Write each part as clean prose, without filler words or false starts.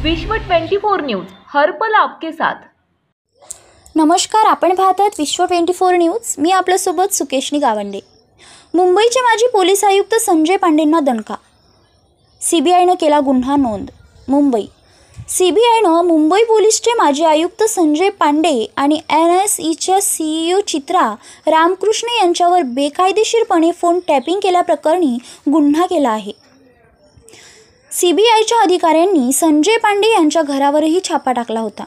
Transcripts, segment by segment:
विश्व 24 न्यूज हर पल आपके साथ। नमस्कार, आपण पाहतात विश्व 24 न्यूज। मी आपल्यासोबत सुकेशनी गावंडे। मुंबईचे माजी पोलीस आयुक्त संजय पांडेंना दणका। सीबीआयने केला गुन्हा नोंद। मुंबई सीबीआयने मुंबई पोलीसचे माजी आयुक्त संजय पांडे आणि NSEच्या CEO चित्रा रामकृष्ण यांच्यावर बेकायदेशीरपणे फोन टॅपिंग केल्याप्रकरणी गुन्हा केला आहे। सीबीआयच्या अधिकाऱ्यांनी संजय पांडे यांच्या घरावरही छापा टाकला होता।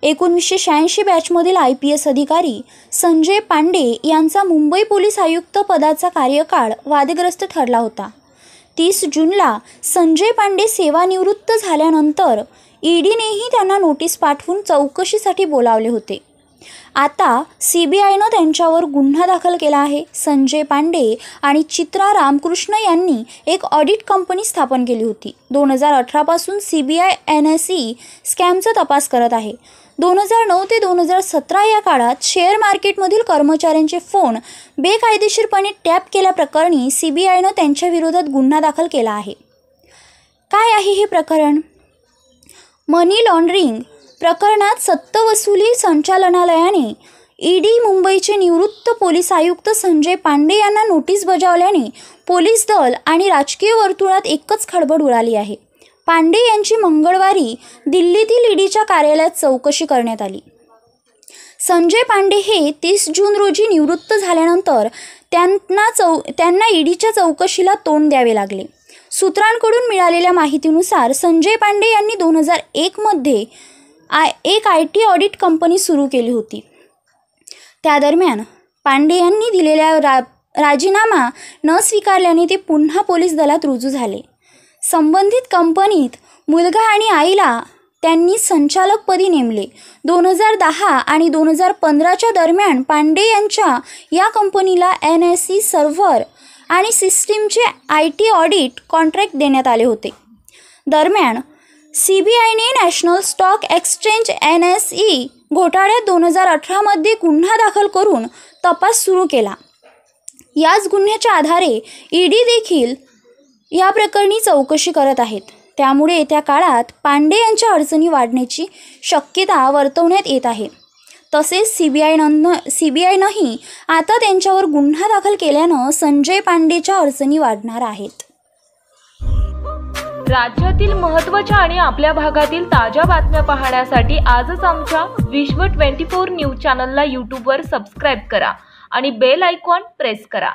1986 बॅचमधील IPS अधिकारी संजय पांडे यांचा मुंबई पोलीस आयुक्त पदाचा कार्यकाळ वादग्रस्त ठरला होता। 30 जूनला संजय पांडे सेवानिवृत्त झाल्यानंतर ईडीनेही त्यांना नोटीस पाठवून चौकशीसाठी बोलावले होते। आता सीबीआयने त्यांच्यावर गुन्हा दाखल केला आहे। संजय पांडे आणि चित्रा रामकृष्ण यांनी एक ऑडिट कंपनी स्थापन केली होती। 2018 पासून सीबीआय NSE स्कॅमचा तपास करत आहे। 2009 ते 2017 या काळात शेअर मार्केटमधील कर्मचाऱ्यांचे फोन बेकायदेशीरपणे टॅप केल्याप्रकरणी सीबीआयने त्यांच्या विरोधात गुन्हा दाखल केला आहे। काय आहे हे प्रकरण? मनी लॉन्ड्रिंग प्रकरणात सक्तवसुली संचालनालयाने ईडी मुंबईचे निवृत्त पोलीस आयुक्त संजय पांडे यांना नोटीस बजावल्याने पोलीस दल आणि राजकीय वर्तुळात एकच खळबळ उडाली आहे। पांडे यांची मंगळवारी दिल्लीतील ईडीच्या कार्यालयात चौकशी करण्यात आली। संजय पांडे हे 30 जून रोजी निवृत्त झाल्यानंतर त्यांना ईडीच्या चौकशीला तोंड द्यावे लागले। सूत्रांकडून मिळालेल्या माहितीनुसार संजय पांडे यांनी 2001 मध्ये एक IT ऑडिट कंपनी सुरू केली होती। त्या दरम्यान पांडे यांनी दिलेला राजीनामा न स्वीकारल्याने ते पुन्हा पोलीस दलात रुजू झाले। संबंधित कंपनीत मुलगा आणि आईला त्यांनी संचालकपदी नेमले। 2010 आणि 2015च्या दरम्यान पांडे यांच्या या कंपनीला NSE सर्व्हर आणि सिस्टीमचे IT ऑडिट कॉन्ट्रॅक्ट देण्यात आले होते। दरम्यान सीबीआयने नॅशनल स्टॉक एक्सचेंज NSE घोटाळ्यात 2018 मध्ये गुन्हा दाखल करून तपास सुरू केला। याच गुन्ह्याच्या आधारे ईडी देखील या प्रकरणी चौकशी करत आहेत। त्यामुळे येत्या काळात पांडे यांच्या अडचणी वाढण्याची शक्यता वर्तवण्यात येत आहे। तसेच सीबीआयनेही आता त्यांच्यावर गुन्हा दाखल केल्यानं संजय पांडेच्या अडचणी वाढणार आहेत। राज्यातील महत्त्वाच्या आणि आपल्या भागातील ताज्या बातम्या पाहण्यासाठी आजच आमच्या विश्व 24 न्यूज चॅनलला YouTube वर सबस्क्राइब करा आणि बेल आयकॉन प्रेस करा।